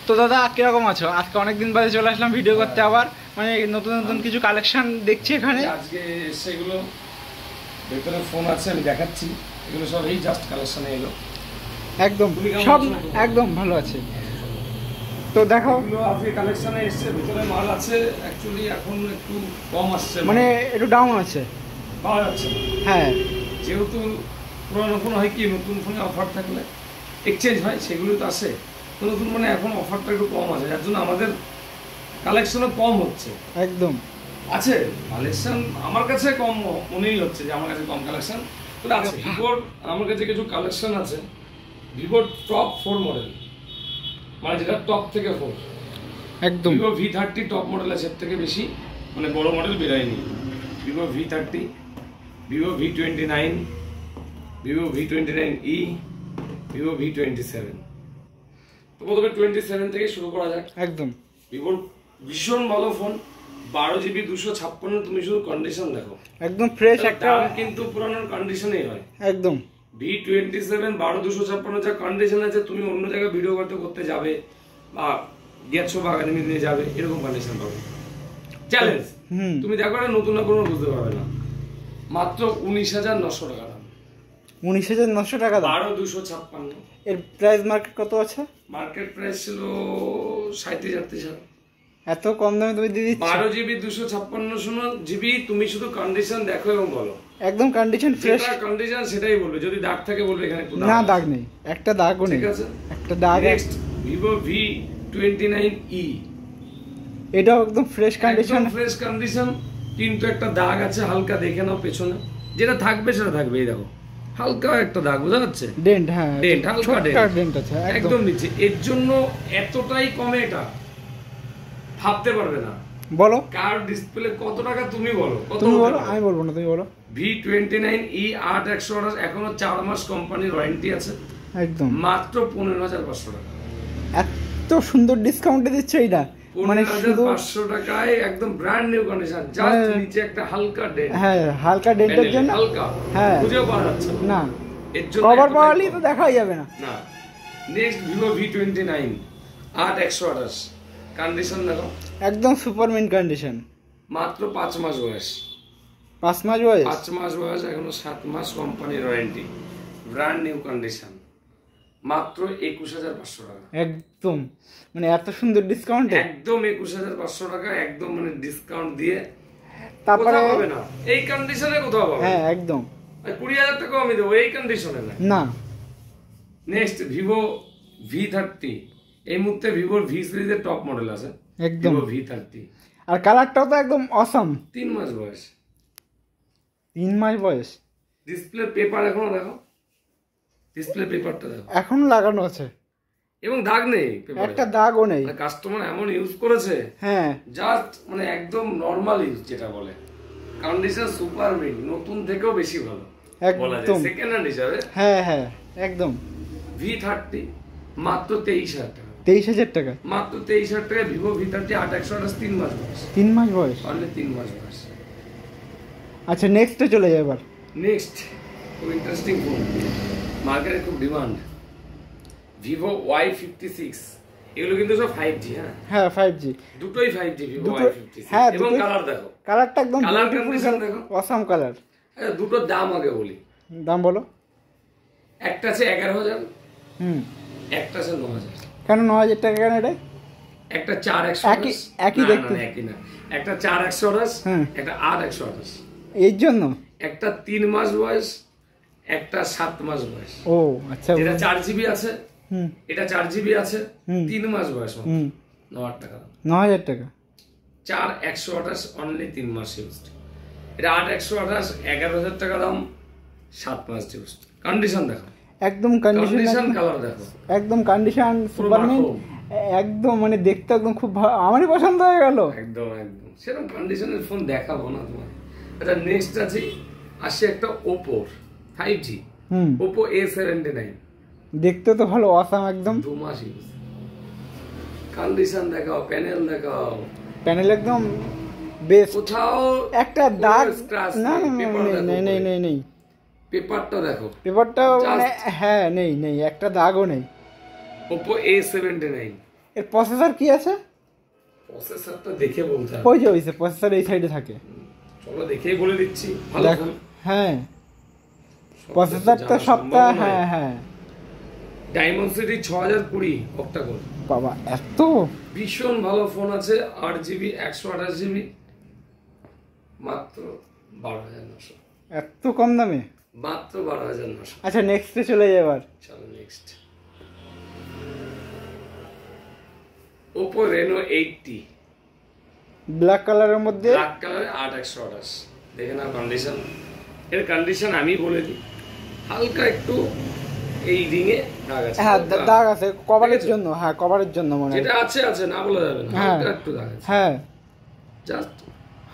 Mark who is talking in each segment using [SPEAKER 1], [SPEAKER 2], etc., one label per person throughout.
[SPEAKER 1] তো দাদা কিরকম আছো? আজকে অনেকদিন বাদে চলে আসলাম ভিডিও করতে, আবার মানে নতুন নতুন কিছু কালেকশন দেখছি এখানে।
[SPEAKER 2] আজকে সেগুলো ভেতরে ফোন আছে, আমি দেখাচ্ছি। এগুলো সব এই জাস্ট কালেকশনে এলো।
[SPEAKER 1] একদম সব একদম ভালো আছে। তো দেখো,
[SPEAKER 2] এগুলো আজকে কালেকশনে এসেছে, ভেতরে মাল আছে। অ্যাকচুয়ালি এখন একটু কম আসছে,
[SPEAKER 1] মানে একটু ডাউন আছে,
[SPEAKER 2] পাওয়া যাচ্ছে।
[SPEAKER 1] হ্যাঁ,
[SPEAKER 2] যেহেতু পুরোনো ফোন হয় কি, নতুন ফোনে অফার থাকলে এক্সচেঞ্জ হয়, সেগুলো তো আসে। তো নতুন ফোনে এখন অফারটা একটু কম আছে, যার জন্য আমাদের কালেকশনও কম হচ্ছে।
[SPEAKER 1] একদম
[SPEAKER 2] আছে কালেকশন আমার কাছে কম মনেই হচ্ছে যে আমার কাছে কম কালেকশন তো আছে। ভিভোর আমার কাছে কিছু কালেকশন আছে, ভিভোর টপ 4 মডেল, মানে যেটা টপ থেকে 4।
[SPEAKER 1] একদম
[SPEAKER 2] ভিভো V30 টপ মডেল আছে, এর থেকে বেশি মানে বড় মডেল বেরোয়নি। Vivo V30, Vivo V29, Vivo V29e, Vivo V27। তো প্রথমে 27 থেকে শুরু করা যাক।
[SPEAKER 1] একদম
[SPEAKER 2] ভিভোর ভীষণ ভালো ফোন, 12GB 256। তুমি শুধু কন্ডিশন দেখো,
[SPEAKER 1] একদম ফ্রেশ একটা,
[SPEAKER 2] কিন্তু পুরানোর কন্ডিশনেই হয়।
[SPEAKER 1] একদম
[SPEAKER 2] V27 12 256 যা কন্ডিশন আছে, তুমি অন্য জায়গায় ভিডিও করতে যাবে বা গেছো বা একাডেমি নিয়ে যাবে, এরকম কন্ডিশন পাবে। চ্যালেঞ্জ, তুমি দেখো না, নতুন না কোনো বুঝতে পারবে না। মাত্র 19,900 টাকা দাম।
[SPEAKER 1] 19,900 টাকা দাম,
[SPEAKER 2] 12 256।
[SPEAKER 1] এর প্রাইস মার্কেট কত আছে?
[SPEAKER 2] মার্কেট প্রাইস ছিল 37,000।
[SPEAKER 1] এত কম দামে তুমি দিয়ে দিচ্ছ?
[SPEAKER 2] 12GB 256GB। তুমি শুধু কন্ডিশন দেখো এবং বলো।
[SPEAKER 1] একদম কন্ডিশন ফ্রেশ,
[SPEAKER 2] যেটা কন্ডিশন সেটাই বলবে। যদি দাগ থাকে বলবে এখানে একটু
[SPEAKER 1] না দাগ নেই, একটা দাগও নেই,
[SPEAKER 2] ঠিক আছে,
[SPEAKER 1] একটা দাগ।
[SPEAKER 2] নেক্সট ভিভো V29e,
[SPEAKER 1] এটাও একদম ফ্রেশ কন্ডিশন,
[SPEAKER 2] ফ্রেশ কন্ডিশন, কিন্তু একটা দাগ আছে হালকা, দেখে নাও পেছনে। যেটা থাকবে সেটা থাকবে, এই দেখো হালকা একটা দাগ, বোঝা যাচ্ছে?
[SPEAKER 1] ডেন্ট, হ্যাঁ
[SPEAKER 2] ডেন্ট, হালকা
[SPEAKER 1] ডেন্ট আছে
[SPEAKER 2] একদম নিচে। এর জন্য এতটাই কমে এটা ভাবতে পারবে না।
[SPEAKER 1] বলো
[SPEAKER 2] কার ডিসপ্লে কত টাকা, তুমি বলো কত?
[SPEAKER 1] তুমি বলো, আমি বলবো না, তুমি বলো।
[SPEAKER 2] V29e 8/128, এখনো 4 মাস কোম্পানির ওয়ারেন্টি আছে।
[SPEAKER 1] একদম
[SPEAKER 2] মাত্র 15,500 টাকা।
[SPEAKER 1] এত সুন্দর ডিসকাউন্টে দিচ্ছে এইটা, মানে শুধু
[SPEAKER 2] 15,500 টাকায় একদম ব্র্যান্ড নিউ কন্ডিশন। জাস্ট নিচে একটা হালকা ডেন্ট,
[SPEAKER 1] হ্যাঁ হালকা ডেন্টের জন্য,
[SPEAKER 2] হালকা,
[SPEAKER 1] হ্যাঁ
[SPEAKER 2] খুঁজেও পাওয়া যাচ্ছে
[SPEAKER 1] না,
[SPEAKER 2] এর জন্য
[SPEAKER 1] কভার পাওয়ালেই তো দেখাই যাবে না।
[SPEAKER 2] না। নেক্সট ভিভো V29 8/128, কন্ডিশন দেখো
[SPEAKER 1] একদম সুপারমিন কন্ডিশন,
[SPEAKER 2] মাত্র 5 মাস বয়স।
[SPEAKER 1] 5 মাস বয়স,
[SPEAKER 2] 5 মাস বয়স, এখনো 7 মাস কোম্পানির ওয়ারেন্টি, ব্র্যান্ড নিউ কন্ডিশন, মাত্র 21,500 টাকা।
[SPEAKER 1] একদম মানে এত সুন্দর ডিসকাউন্ট,
[SPEAKER 2] একদম 21,500 টাকা, একদম মানে ডিসকাউন্ট দিয়ে
[SPEAKER 1] তারপরে
[SPEAKER 2] পাবে না এই কন্ডিশনে, কোথাও পাবে।
[SPEAKER 1] হ্যাঁ একদম
[SPEAKER 2] 20,000 টাকা আমি দেবো এই কন্ডিশনে
[SPEAKER 1] না।
[SPEAKER 2] নেক্সট ভিভো V30, এই মুহূর্তে ভিভোর V সিরিজের টপ মডেল আছে,
[SPEAKER 1] একদম
[SPEAKER 2] ভিভো V30।
[SPEAKER 1] আর কালারটাও তো একদম অসাম।
[SPEAKER 2] 3 মাস বয়স,
[SPEAKER 1] 3 মাস বয়স।
[SPEAKER 2] ডিসপ্লে পেপার এখনো দেখো, ডিসপ্লে পেপারটা দেখো
[SPEAKER 1] এখনো লাগানো আছে
[SPEAKER 2] এবং দাগ নেই,
[SPEAKER 1] একটা দাগও নেই।
[SPEAKER 2] কাস্টমার এমন ইউজ করেছে,
[SPEAKER 1] হ্যাঁ
[SPEAKER 2] জাস্ট মানে একদম নরমাল ইউজ যেটা বলে। কন্ডিশন সুপার মিড, নতুন থেকেও বেশি ভালো বলা যায় সেকেন্ড হ্যান্ড হিসাবে।
[SPEAKER 1] হ্যাঁ হ্যাঁ একদম।
[SPEAKER 2] V30 মাত্র 23,000 টাকা,
[SPEAKER 1] 23,000 টাকা,
[SPEAKER 2] মাত্র 23,000 টাকা। ভিভো V30 8/128, 3 মাস বয়স,
[SPEAKER 1] 3 মাস বয়স,
[SPEAKER 2] অনলি 3 মাস বয়স।
[SPEAKER 1] আচ্ছা নেক্সটে চলে যাই এবার।
[SPEAKER 2] নেক্সট খুব ইন্টারেস্টিং ফোন, মার্কেটে খুব ডিমান্ড, ভিভো Y56। এগুলো কিন্তু সব 5G।
[SPEAKER 1] হ্যাঁ 5G,
[SPEAKER 2] দুটোই 5G ভিভো Y56।
[SPEAKER 1] হ্যাঁ
[SPEAKER 2] এবং কালার দেখো,
[SPEAKER 1] কালারটা একদম
[SPEAKER 2] কালার কন্ডিশন দেখো,
[SPEAKER 1] অসাম কালার।
[SPEAKER 2] দুটোর দাম আগে বলি।
[SPEAKER 1] দাম বলো।
[SPEAKER 2] একটা আছে 11,000, একটা আছে 9,000।
[SPEAKER 1] কেন 9,000 টাকা কেন? এটা
[SPEAKER 2] একটা 4/128,
[SPEAKER 1] একই দেখতে,
[SPEAKER 2] একই না, একটা 4/128, একটা 8/128।
[SPEAKER 1] এর জন্য
[SPEAKER 2] একটা 3 মাস বয়স, একটা 7 মাস বয়স।
[SPEAKER 1] ও আচ্ছা,
[SPEAKER 2] এটা 4GB আছে, এটা 4GB আছে, 3 মাস বয়স, 9,000 টাকা।
[SPEAKER 1] 9,000 টাকা।
[SPEAKER 2] 4/128 অনলি 3 মাস ইউজড। এটা 8/128 11,000 টাকা দাম, 7 মাস ইউজড। কন্ডিশন দেখো,
[SPEAKER 1] একদম কন্ডিশন,
[SPEAKER 2] কালার দেখো,
[SPEAKER 1] একদম কন্ডিশন সুপারমিন, একদম মানে দেখতে একদম খুব ভালো, আমারই পছন্দ হয়ে গেল।
[SPEAKER 2] একদম একদম সেরকম কন্ডিশনের ফোন দেখাবো না তোমার। এটা নেক্সট আছে, আসে একটা ওপো 5G, ওপো A79।
[SPEAKER 1] দেখতে তো ভালো, অসাম একদম।
[SPEAKER 2] 2 মাস ইউজ, কন্ডিশন দেখাও, প্যানেল দেখাও,
[SPEAKER 1] প্যানেল একদম বেস্ট,
[SPEAKER 2] কোথাও
[SPEAKER 1] একটা দাগ না, নেই নেই নেই,
[SPEAKER 2] পেপারটা দেখো,
[SPEAKER 1] পেপারটা মানে হ্যাঁ নেই নেই, একটা দাগও নেই।
[SPEAKER 2] ওপো A79
[SPEAKER 1] এর প্রসেসর কি আছে?
[SPEAKER 2] প্রসেসরটা দেখে বলতে হবে।
[SPEAKER 1] ওই যে ওই প্রসেসর এই সাইডে থাকে।
[SPEAKER 2] চলো দেখেই বলে দিচ্ছি। ভালো ফোন।
[SPEAKER 1] হ্যাঁ প্রসেসরটা সবটা হ্যাঁ হ্যাঁ
[SPEAKER 2] ডায়মন্ডসিটি 6020 অক্টাকোর।
[SPEAKER 1] বাবা এত
[SPEAKER 2] ভীষণ ভালো ফোন আছে, 8GB 128GB, মাত্র 12,900।
[SPEAKER 1] এত কম দামে?
[SPEAKER 2] মাত্র 12,900।
[SPEAKER 1] আচ্ছা নেক্সটে চলে যাই এবার।
[SPEAKER 2] চলো নেক্সট। Oppo Reno 80
[SPEAKER 1] ব্ল্যাক কালারের মধ্যে,
[SPEAKER 2] ব্ল্যাক কালারে 8128। দেখে না কন্ডিশন, এর কন্ডিশন আমি বলে দিই, হালকা একটু এই রিংয়ে দাগ আছে।
[SPEAKER 1] হ্যাঁ দাগ আছে কভারের জন্য, হ্যাঁ কভারের জন্য মনে হয়।
[SPEAKER 2] যেটা আছে আছে না বলা যাবে না, হালকা একটু দাগ আছে।
[SPEAKER 1] হ্যাঁ
[SPEAKER 2] জাস্ট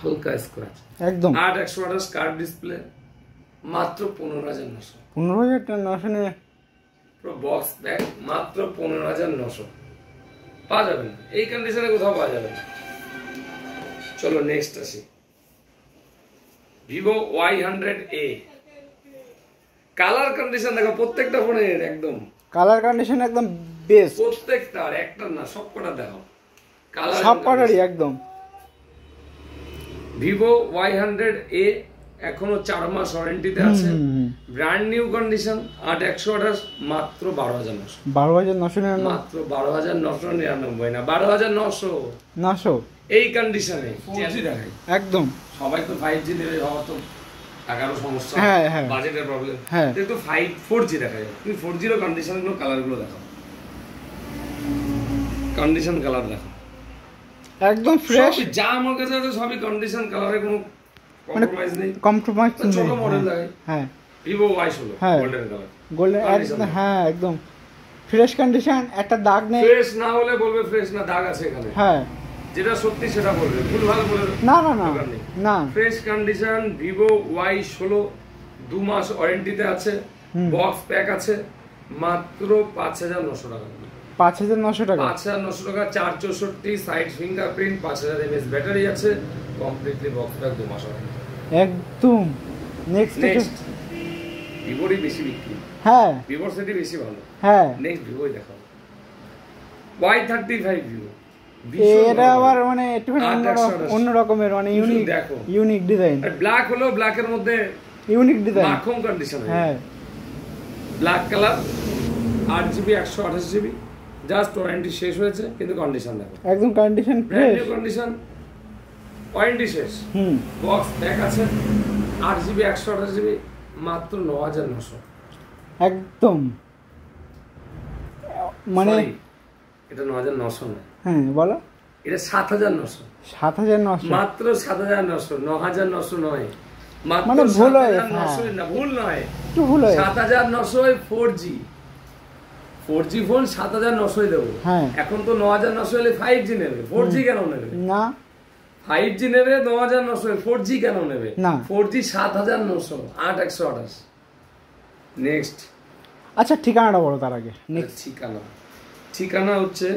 [SPEAKER 2] হালকা স্ক্র্যাচ।
[SPEAKER 1] একদম
[SPEAKER 2] 8128 কার্ভ ডিসপ্লে, মাত্র 15,900।
[SPEAKER 1] 15,900 নিয়ে
[SPEAKER 2] পুরো বক্স ব্যাগ, মাত্র 15,900 পাওয়া যাবে না, এই কন্ডিশনে কোথাও পাওয়া যাবে না। চলো নেক্সট আসি। ভিভো Y100A, কালার কন্ডিশন দেখো প্রত্যেকটা ফোনের একদম
[SPEAKER 1] কালার কন্ডিশন একদম বেস্ট,
[SPEAKER 2] প্রত্যেকটা, একটা না সবকটা দেখো কালার
[SPEAKER 1] সব কটারই একদম।
[SPEAKER 2] ভিভো Y100A এখনো 4 মাস ওয়ারেন্টিতে আছে, ব্র্যান্ড নিউ কন্ডিশন, 8128, মাত্র 12,900।
[SPEAKER 1] 12,999
[SPEAKER 2] মাত্র 12,999 না 12,900
[SPEAKER 1] 900
[SPEAKER 2] এই কন্ডিশনে 4G দেখাই।
[SPEAKER 1] একদম
[SPEAKER 2] সবাই তো 5G নেবে, হওয়া তো টাকারও সমস্যা,
[SPEAKER 1] হ্যাঁ, হ্যাঁ।
[SPEAKER 2] বাজেটের প্রবলেম,
[SPEAKER 1] হ্যাঁ।
[SPEAKER 2] কিন্তু 4G দেখাই। তুমি 4G এর কন্ডিশন গুলো, কালার গুলো দেখো, কন্ডিশন কালার দেখো
[SPEAKER 1] একদম ফ্রেশ,
[SPEAKER 2] সবই যা আমার কাছে আছে সবই কন্ডিশন কালারে, কোনো কম্প্রোমাইজ নেই।
[SPEAKER 1] কম্প্রোমাইজ নেই।
[SPEAKER 2] ছোট মডেল দেখাই,
[SPEAKER 1] হ্যাঁ
[SPEAKER 2] ভিভো Y16
[SPEAKER 1] হ্যাঁ।
[SPEAKER 2] গোল্ডেন কালার,
[SPEAKER 1] গোল্ডেন একদম, হ্যাঁ একদম ফ্রেশ কন্ডিশন, একটা দাগ নেই।
[SPEAKER 2] ফ্রেশ না হলে বলবে ফ্রেশ না, দাগ আছে এখানে,
[SPEAKER 1] হ্যাঁ
[SPEAKER 2] যেটা সত্যি সেটা বলবে, ভুল ভালো বলে
[SPEAKER 1] না না না না।
[SPEAKER 2] ফ্রেশ কন্ডিশন ভিভো Y16 2 মাস ওয়ারেন্টিতে আছে, বক্স প্যাক আছে, মাত্র 5,900 টাকা।
[SPEAKER 1] 5,900 টাকা,
[SPEAKER 2] 5,900 টাকা, 464 সাইড ফিঙ্গারপ্রিন্ট, 5,000 mAh ব্যাটারি আছে, কমপ্লিটলি বক্স প্যাক 2 মাস ওয়ারেন্টি।
[SPEAKER 1] একদম নেক্সট।
[SPEAKER 2] ভিভোরই বেশি বিক্রি,
[SPEAKER 1] হ্যাঁ
[SPEAKER 2] ভিভোর সেটি বেশি ভালো।
[SPEAKER 1] হ্যাঁ
[SPEAKER 2] নেক্সট ভিভোই দেখাবো, Y35 ভিভো,
[SPEAKER 1] এটা আবার মানে একটুখানি অন্য রকমের, মানে ইউনিক,
[SPEAKER 2] দেখো
[SPEAKER 1] ইউনিক ডিজাইন।
[SPEAKER 2] ব্ল্যাক হলো, ব্ল্যাকের মধ্যে
[SPEAKER 1] ইউনিক ডিজাইন,
[SPEAKER 2] মাখন কন্ডিশন,
[SPEAKER 1] হ্যাঁ
[SPEAKER 2] black colour, 8GB 128GB, just warranty শেষ হয়েছে, কিন্তু কন্ডিশন দেখো
[SPEAKER 1] একদম condition
[SPEAKER 2] brand
[SPEAKER 1] fresh.
[SPEAKER 2] New condition, warranty শেষ,
[SPEAKER 1] হুম
[SPEAKER 2] বক্স ব্যাক আছে, 8GB 128GB, মাত্র 9,900।
[SPEAKER 1] একদম মানে
[SPEAKER 2] Sorry, এটা 9,900 না,
[SPEAKER 1] হ্যাঁ বলো,
[SPEAKER 2] এটা 7,900,
[SPEAKER 1] 7,900
[SPEAKER 2] মাত্র 7,900, 9,900 নয়, মাত্র
[SPEAKER 1] মানে ভুল হয়,
[SPEAKER 2] 7,900 না, ভুল নয়,
[SPEAKER 1] একটু ভুল হয়।
[SPEAKER 2] 7,900 4G ফোন 7,900 দেবো।
[SPEAKER 1] হ্যাঁ।
[SPEAKER 2] এখন তো 9,900 হলে 5G নেবে, 4G কেন নেবে?
[SPEAKER 1] না
[SPEAKER 2] 5G নেবে 9,900, 4G কেন নেবে?
[SPEAKER 1] না।
[SPEAKER 2] 4G 7,900, 8,128। নেক্সট
[SPEAKER 1] আচ্ছা ঠিকানাটা বলো তার আগে। নেক্সট
[SPEAKER 2] ঠিকানা হচ্ছে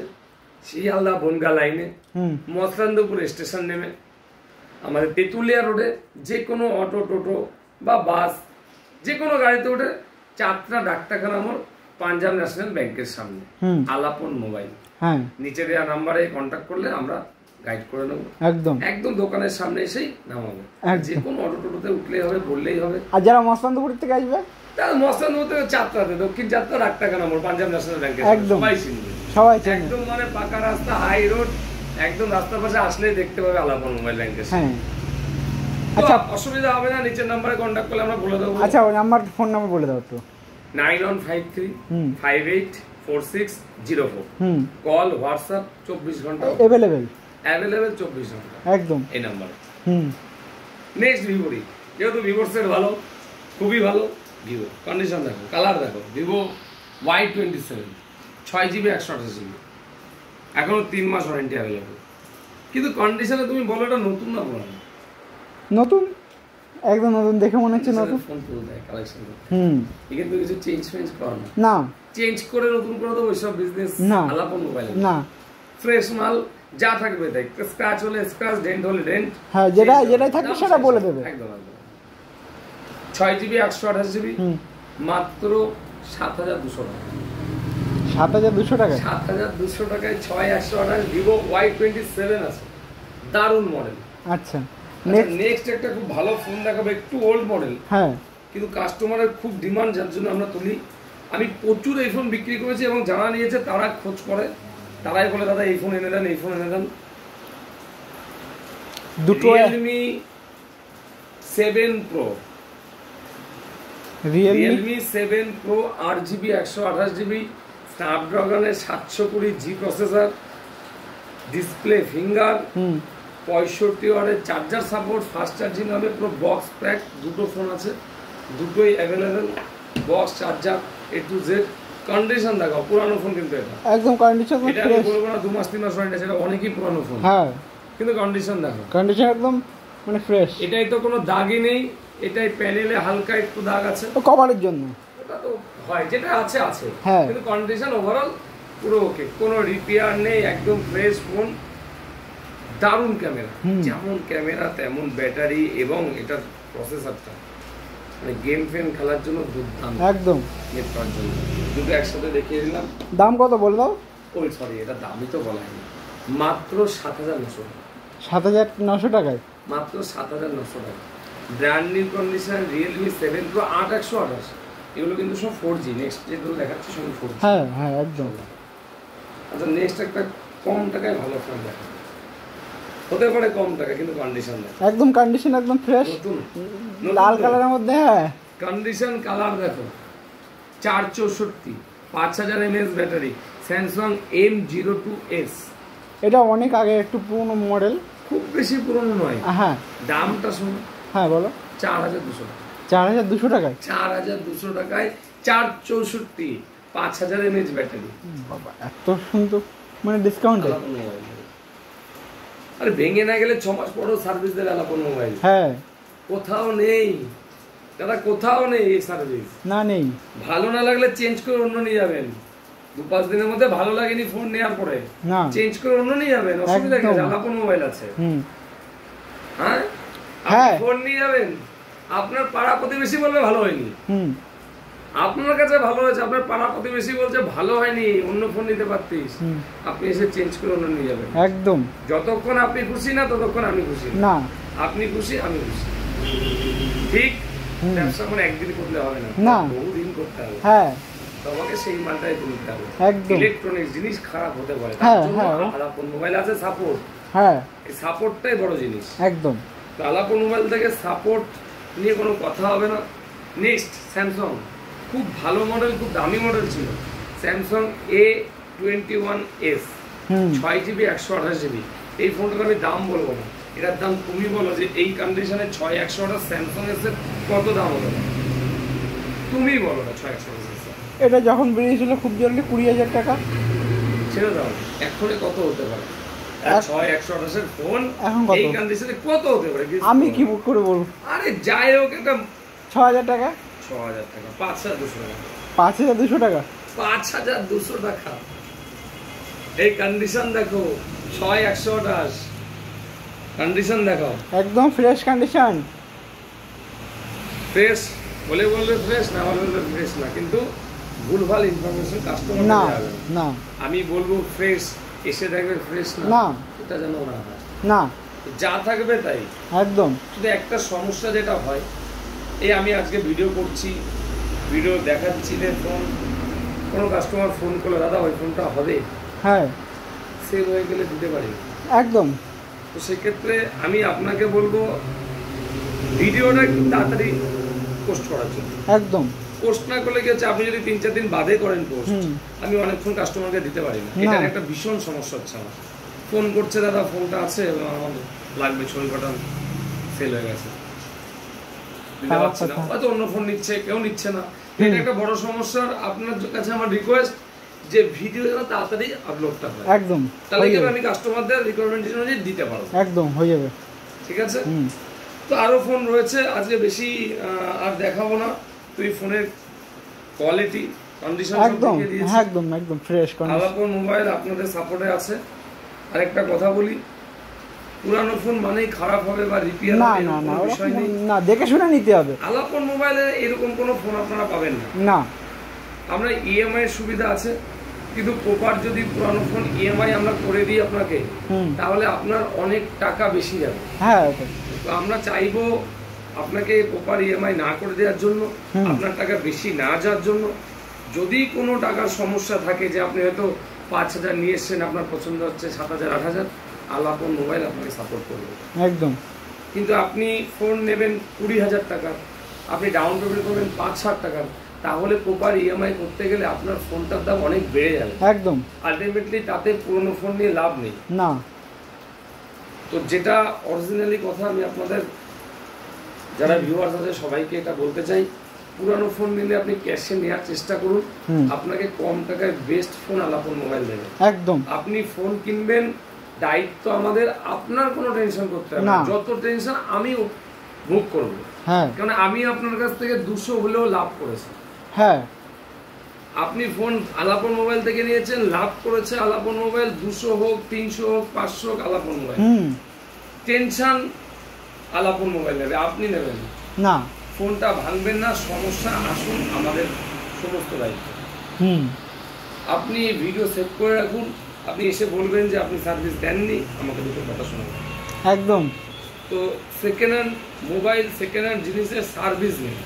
[SPEAKER 2] শিয়ালদা বনগা লাইনে,
[SPEAKER 1] হুম
[SPEAKER 2] মসলান্দপুর স্টেশন নেমে আমাদের তেঁতুলিয়া রোডে যে কোনো অটো, টোটো বা বাস, যে কোনো গাড়িতে উঠে চারটা ডাক্তারখানা মোড়, পাঞ্জাব ন্যাশনাল ব্যাংকের সামনে, আলাপন মোবাইল,
[SPEAKER 1] হ্যাঁ
[SPEAKER 2] নিচে দেওয়া নাম্বারে কন্ট্যাক্ট করলে আমরা গাইড করে নেবো।
[SPEAKER 1] একদম
[SPEAKER 2] একদম দোকানের সামনে এসেই নামাবে, যে কোনো অটো টোটোতে উঠলেই হবে, বললেই হবে।
[SPEAKER 1] আর যারা মসলান্দপুর থেকে আসবে,
[SPEAKER 2] তাহলে মসলান্দপুর থেকে চারটাতে, দক্ষিণ চারটা ডাক্তারখানা মোড়, পাঞ্জাব ন্যাশনাল ব্যাংকের
[SPEAKER 1] একদম
[SPEAKER 2] সবাই চিনবে,
[SPEAKER 1] সবাই চেনে,
[SPEAKER 2] একদম মানে পাকা রাস্তা, হাই রোড, একদম রাস্তার পাশে আসলেই দেখতে পাবে আলাপন মোবাইল ব্যাংকের।
[SPEAKER 1] হ্যাঁ
[SPEAKER 2] আচ্ছা, অসুবিধা হবে না, নিচের নাম্বারে কন্ট্যাক্ট করলে আমরা বলে দেবো।
[SPEAKER 1] আচ্ছা ওই নাম্বার, ফোন নাম্বার বলে দাও তো।
[SPEAKER 2] 9153 584604। কল, হোয়াটসঅ্যাপ 24 ঘন্টা
[SPEAKER 1] অ্যাভেলেবেল
[SPEAKER 2] 24 ঘন্টা
[SPEAKER 1] একদম
[SPEAKER 2] এই নাম্বারে। নেক্সট ভিভোরই, যেহেতু ভিভোর সেট ভালো, খুবই ভালো, ভিভো কন্ডিশন দেখো, কালার দেখো, ভিভো Y27 6GB 128GB, এখনো 3 মাস ওয়ারেন্টি অ্যাভেলেবেল, কিন্তু কন্ডিশনে তুমি বলো এটা নতুন না পুরানো?
[SPEAKER 1] নতুন, একদম নতুন, দেখে মনে হচ্ছে নতুন।
[SPEAKER 2] ফোন তুলে দেয় কালেকশন, এখানে তো কিছু চেঞ্জ করা
[SPEAKER 1] না,
[SPEAKER 2] চেঞ্জ করে নতুন করে তো ওইসব বিজনেস
[SPEAKER 1] না,
[SPEAKER 2] আলাপন মোবাইল
[SPEAKER 1] না,
[SPEAKER 2] ফ্রেশ মাল যা থাকবে তাই, স্ক্র্যাচ হলে স্ক্র্যাচ, ডেন্ট হলে ডেন্ট,
[SPEAKER 1] হ্যাঁ যেটাই থাকবে সেটা বলে দেবে।
[SPEAKER 2] একদম একদম। 6GB 128GB, মাত্র 7,200 টাকা।
[SPEAKER 1] 7,200 টাকা।
[SPEAKER 2] 7,200 টাকায় 6,128 ভিভো Y27 আছে, দারুণ মডেল।
[SPEAKER 1] আচ্ছা,
[SPEAKER 2] নেক্সট একটা খুব ভালো ফোন দেখাবো, একটু ওল্ড মডেল,
[SPEAKER 1] হ্যাঁ,
[SPEAKER 2] কিন্তু কাস্টমারের খুব ডিমান্ড, যার জন্য আমরা তুলি। আমি প্রচুর এই ফোন বিক্রি করেছি এবং যারা নিয়েছে তারা খোঁজ করে, তারাই বলে দাদা এই ফোন এনে দেন, এই ফোন এনে দেন।
[SPEAKER 1] দুটো
[SPEAKER 2] Realme 7 Pro, Realme 7 Pro 8GB 128GB, স্ন্যাপড্রাগনের 720G processor, display finger, 65 ওয়াটের চার্জার সাপোর্ট, ফাস্ট চার্জিং হবে, পুরো বক্স প্যাক। দুটো ফোন আছে, দুটোই available, box charger A to Z। Condition দেখো, পুরানো ফোন কিন্তু এটা
[SPEAKER 1] একদম কন্ডিশন
[SPEAKER 2] এটা আমি বলবো না 2 মাস 3 মাস ওয়ারেন্টি, সেটা অনেকই পুরানো ফোন,
[SPEAKER 1] হ্যাঁ,
[SPEAKER 2] কিন্তু কন্ডিশন দেখো,
[SPEAKER 1] কন্ডিশন একদম মানে ফ্রেশ।
[SPEAKER 2] এটাই তো কোনো দাগই নেই, এটাই প্যানেলে হালকা একটু দাগ আছে,
[SPEAKER 1] ও কভারের জন্য,
[SPEAKER 2] ওটা তো হয়, যেটা আছে আছে,
[SPEAKER 1] হ্যাঁ,
[SPEAKER 2] কিন্তু কন্ডিশন ওভারঅল পুরো ওকে, কোনো রিপেয়ার নেই, একদম ফ্রেশ ফোন। দারুণ ক্যামেরা, যেমন ক্যামেরা তেমন ব্যাটারি, এবং এটার প্রসেসরটা মানে গেম ফেম খেলার জন্য দুর্দান্ত,
[SPEAKER 1] একদম
[SPEAKER 2] নেট করার জন্য। দুটো একসাথে দেখিয়ে দিলাম।
[SPEAKER 1] দাম কত বলে দাও?
[SPEAKER 2] ওই সরি, এটা দামই তো বলা হয়নি, মাত্র 7,900 টাকা।
[SPEAKER 1] 7,900 টাকায়,
[SPEAKER 2] মাত্র 7,900 টাকা। Brand new condition Realme 7 Pro 8/128, এগুলো কিন্তু সব 4G। নেক্সট যেগুলো দেখাচ্ছি সব 4G।
[SPEAKER 1] হ্যাঁ হ্যাঁ একদম।
[SPEAKER 2] আচ্ছা, নেক্সট একটা কম টাকায় ভালো ফোন দেখা, হতে পারে কম টাকা, কিন্তু কন্ডিশন দেখো,
[SPEAKER 1] একদম কন্ডিশন একদম ফ্রেশ,
[SPEAKER 2] নতুন
[SPEAKER 1] লাল কালারের মধ্যে, হ্যাঁ,
[SPEAKER 2] কন্ডিশন কালার দেখো, 464, 5000 mAh ব্যাটারি, স্যামসাং M02s।
[SPEAKER 1] এটা অনেক আগে, একটু পুরনো মডেল,
[SPEAKER 2] খুব বেশি পুরনো নয়।
[SPEAKER 1] হ্যাঁ,
[SPEAKER 2] দামটা শুনো,
[SPEAKER 1] হ্যাঁ বলো।
[SPEAKER 2] 4,200 টাকা।
[SPEAKER 1] 4,200 টাকায়,
[SPEAKER 2] 4,200 টাকায় 464, 5000 mAh ব্যাটারি।
[SPEAKER 1] বাবা এত সুন্দর, মানে ডিসকাউন্ট।
[SPEAKER 2] আরে ভেঙে না গেলে 6 মাস পরেও সার্ভিস দেবে আলাপন মোবাইল।
[SPEAKER 1] হ্যাঁ,
[SPEAKER 2] কোথাও নেই দাদা, কোথাও নেই এই সার্ভিস।
[SPEAKER 1] না নেই।
[SPEAKER 2] ভালো না লাগলে চেঞ্জ করে অন্য নিয়ে যাবেন, 2-5 দিনের মধ্যে ভালো লাগেনি ফোন নেওয়ার পরে
[SPEAKER 1] না,
[SPEAKER 2] চেঞ্জ করে অন্য নিয়ে যাবেন, অসুবিধা কি? আলাপন মোবাইল আছে, হ্যাঁ,
[SPEAKER 1] হ্যাঁ,
[SPEAKER 2] ফোন নিয়ে যাবেন, আপনার পাড়া প্রতিবেশী বলবে ভালো হয়নি, আপনার কাছে ভালো হয়েছে, আপনার পাড়া প্রতিবেশী বলছে ভালো হয়নি, অন্য ফোন নিতে পারতিস, আপনি এসে চেঞ্জ করে অন্য নিয়ে যাবেন।
[SPEAKER 1] একদম,
[SPEAKER 2] যতক্ষণ আপনি খুশি না ততক্ষণ আমি খুশি
[SPEAKER 1] না,
[SPEAKER 2] আপনি খুশি আমি খুশি, ঠিক? ব্যবসা মানে একদিন করলে হবে না, বহুদিন করতে হবে,
[SPEAKER 1] হ্যাঁ,
[SPEAKER 2] তোমাকে সেই মানটাই তুলতে হবে।
[SPEAKER 1] একদম,
[SPEAKER 2] ইলেকট্রনিক্স জিনিস খারাপ হতে পারে,
[SPEAKER 1] হ্যাঁ,
[SPEAKER 2] তার জন্য
[SPEAKER 1] হ্যাঁ,
[SPEAKER 2] আলাপন মোবাইল আছে সাপোর্ট,
[SPEAKER 1] হ্যাঁ,
[SPEAKER 2] এই সাপোর্টটাই বড় জিনিস,
[SPEAKER 1] একদম।
[SPEAKER 2] তো আলাপন মোবাইল থেকে সাপোর্ট নিয়ে কোনো কথা হবে না। নেক্সট স্যামসাং, খুব ভালো মডেল, খুব দামি মডেল ছিল, স্যামসাং A21s, 6GB 128GB। এই ফোনটার আমি দাম বলবো না, এটার দাম তুমি বলো যে এই কন্ডিশনে 6,128 স্যামসাং এর কত দাম হতে পারে, তুমি বলো না। 6,128
[SPEAKER 1] এটা যখন বেরিয়েছিল খুব জলদি 20,000 টাকা,
[SPEAKER 2] ছেড়ে দাও, এখনই কত হতে পারে? 6,128 এর ফোন
[SPEAKER 1] এখন কত?
[SPEAKER 2] এই কন্ডিশনে কত হতে পারে
[SPEAKER 1] আমি কি করে বলবো?
[SPEAKER 2] আরে যাই হোক, এটা
[SPEAKER 1] 6,000 টাকা,
[SPEAKER 2] 6,000 টাকা, 5,200 টাকা,
[SPEAKER 1] 5,200 টাকা,
[SPEAKER 2] 5,200 টাকা। এই কন্ডিশন দেখো, 6,128 কন্ডিশন দেখো,
[SPEAKER 1] একদম ফ্রেশ কন্ডিশন,
[SPEAKER 2] ফ্রেশ বলে বলবে ফ্রেশ, না বলবে ফ্রেশ না, কিন্তু ভুলভাল ইনফরমেশন কাস্টমার
[SPEAKER 1] না,
[SPEAKER 2] যাবে
[SPEAKER 1] না,
[SPEAKER 2] আমি বলবো ফ্রেশ, এসে দেখবে ফ্রেশ না,
[SPEAKER 1] না,
[SPEAKER 2] এটা যেন না হয়,
[SPEAKER 1] না,
[SPEAKER 2] যা থাকবে তাই
[SPEAKER 1] একদম।
[SPEAKER 2] শুধু একটা সমস্যা যেটা হয়, এই আমি আজকে ভিডিও করছি, ভিডিও দেখাচ্ছি যে ফোন, কোনো কাস্টমার ফোন করলে দাদা ওই ফোনটা হবে,
[SPEAKER 1] হ্যাঁ,
[SPEAKER 2] সেভ হয়ে গেলে দিতে পারি,
[SPEAKER 1] একদম।
[SPEAKER 2] তো সেক্ষেত্রে আমি আপনাকে বলবো ভিডিওটা একটু তাড়াতাড়ি পোস্ট করার জন্য।
[SPEAKER 1] একদম,
[SPEAKER 2] পোস্ট না করলে কি হচ্ছে, আপনি যদি 3-4 দিন বাদে করেন পোস্ট, আমি অনেকক্ষণ কাস্টমারকে দিতে পারি না, এটা একটা ভীষণ সমস্যা হচ্ছে আমার। ফোন করছে দাদা ফোনটা আছে, আমার লাগবে, ছবি পাঠান, সেল হয়ে গেছে, দিতে পারছি না, হয়তো অন্য ফোন নিচ্ছে, কেউ নিচ্ছে না, এটা একটা বড় সমস্যা। আপনার কাছে আমার রিকোয়েস্ট যে ভিডিও যেন তাড়াতাড়ি আপলোডটা হয়,
[SPEAKER 1] একদম,
[SPEAKER 2] তাহলে কিন্তু আমি কাস্টমারদের রিকমেন্ডেশন অনুযায়ী দিতে পারবো,
[SPEAKER 1] একদম হয়ে যাবে,
[SPEAKER 2] ঠিক আছে? তো আরো ফোন রয়েছে, আজকে বেশি আর দেখাবো না, তুই ফোনের কোয়ালিটি কন্ডিশন
[SPEAKER 1] একদম, একদম, একদম ফ্রেশ কন্ডিশন।
[SPEAKER 2] আলাপন মোবাইল আপনাদের সাপোর্টে আছে। আরেকটা কথা বলি, পুরানো ফোন মানেই খারাপ হবে বা রিপেয়ার
[SPEAKER 1] না,
[SPEAKER 2] হবে
[SPEAKER 1] না, না,
[SPEAKER 2] বিষয় নেই,
[SPEAKER 1] না, দেখে শুনে নিতে হবে।
[SPEAKER 2] আলাপন মোবাইলে এরকম কোনো ফোন আপনারা পাবেন না।
[SPEAKER 1] না,
[SPEAKER 2] আমরা ইএমআই এর সুবিধা আছে, কিন্তু প্রপার যদি পুরানো ফোন ইএমআই আমরা করে দিই আপনাকে, তাহলে আপনার অনেক টাকা বেশি যাবে।
[SPEAKER 1] হ্যাঁ,
[SPEAKER 2] তো আমরা চাইবো আপনাকে প্রপার ইএমআই না করে দেওয়ার জন্য, আপনার টাকা বেশি না যাওয়ার জন্য। যদি কোনো টাকার সমস্যা থাকে, যে আপনি হয়তো 5,000 নিয়ে এসছেন, আপনার পছন্দ হচ্ছে 7,000 8,000, আলাপন মোবাইল আপনাকে সাপোর্ট করবে
[SPEAKER 1] একদম।
[SPEAKER 2] কিন্তু আপনি ফোন নেবেন 20,000 টাকা, আপনি ডাউন পেমেন্ট করবেন 5-7 টাকা, তাহলে প্রপার ইএমআই করতে গেলে আপনার ফোনটার দাম অনেক বেড়ে যাবে
[SPEAKER 1] একদম।
[SPEAKER 2] আলটিমেটলি তাতে পুরনো ফোন নিয়ে লাভ নেই
[SPEAKER 1] না।
[SPEAKER 2] তো যেটা অরিজিনালি কথা, আমি আপনাদের যারা ভিউয়ার্স আছে সবাইকে এটা বলতে চাই, পুরানো ফোন নিলে আপনি ক্যাশে নেওয়ার চেষ্টা করুন। আপনাকে কম টাকায় বেস্ট ফোন আলাপন মোবাইল দেবে
[SPEAKER 1] একদম।
[SPEAKER 2] আপনি ফোন কিনবেন, দায়িত্ব আমাদের, আপনার কোনো টেনশন করতে হবে না। যত টেনশন আমি ভোগ করবো, কারণ আমি আপনার কাছ থেকে 200 হলেও লাভ করেছি।
[SPEAKER 1] হ্যাঁ,
[SPEAKER 2] আপনি ফোন আলাপন মোবাইল থেকে নিয়েছেন, লাভ করেছে আলাপন মোবাইল, 200 হোক 300 হোক 500 হোক আলাপন মোবাইল। টেনশন আলাপন মোবাইল নেবে, আপনি নেবেন
[SPEAKER 1] না।
[SPEAKER 2] ফোনটা ভাঙবেন না, সমস্যা আসুন আমাদের সমস্ত দায়িত্ব। আপনি ভিডিও সেভ করে রাখুন, আপনি এসে বলবেন যে আপনি সার্ভিস দেননি, আমাকে দুটো কথা শোনাবেন
[SPEAKER 1] একদম।
[SPEAKER 2] তো second hand mobile, second hand জিনিসের সার্ভিস নেই।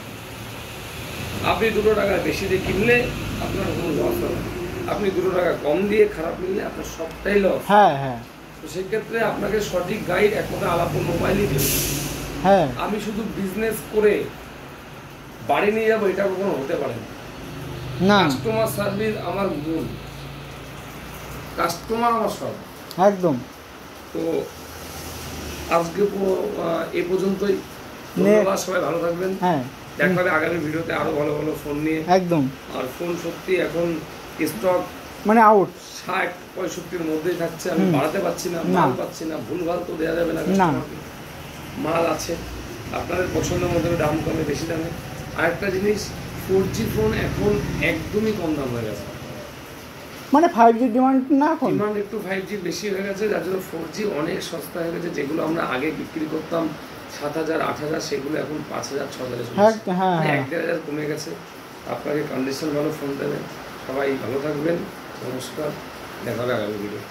[SPEAKER 2] আপনি 2 টাকা বেশি দিয়ে কিনলে আপনার কোনো লস হবে, আপনি 2 টাকা কম দিয়ে খারাপ নিলে আপনার সবটাই লস।
[SPEAKER 1] হ্যাঁ হ্যাঁ।
[SPEAKER 2] তো সেক্ষেত্রে আপনাকে সঠিক গাইড একমাত্র আলাপন মোবাইলই দেবে।
[SPEAKER 1] হ্যাঁ,
[SPEAKER 2] আমি শুধু বিজনেস করে বাড়ি নিয়ে যাবো, এটা কখনো হতে পারে না। কাস্টমার সার্ভিস আমার মূল, কাস্টমার আমার সব।
[SPEAKER 1] একদম।
[SPEAKER 2] তো আজকে এ পর্যন্তই, ধন্যবাদ, সবাই ভালো থাকবেন। দেখা হবে আগামী ভিডিওতে আরো ভালো ভালো ফোন নিয়ে।
[SPEAKER 1] একদম।
[SPEAKER 2] আর ফোন সত্যি এখন স্টক
[SPEAKER 1] মানে আউট
[SPEAKER 2] 60-65-র মধ্যেই থাকছে, আমি বাড়াতে পারছি না, মাল পাচ্ছি না, ভুলভাল তো দেওয়া যাবে না। মাল আছে আপনাদের পছন্দের মধ্যে, দাম কমে বেশি দামে। আরেকটা জিনিস, 4G ফোন এখন একদমই কম দাম হয়ে গেছে,
[SPEAKER 1] মানে 5G ডিমান্ড না, এখন
[SPEAKER 2] ডিমান্ড একটু 5G বেশি হয়ে গেছে, যার জন্য 4G অনেক সস্তা হয়ে গেছে। যেগুলো আমরা আগে বিক্রি করতাম 7,000 8,000, সেগুলো এখন 5,000 6,000 1,000 কমে গেছে। আপনাকে কন্ডিশন ভালো ফোন দেবেন। সবাই ভালো থাকবেন, নমস্কার, দেখা হবে আগামী ভিডিও।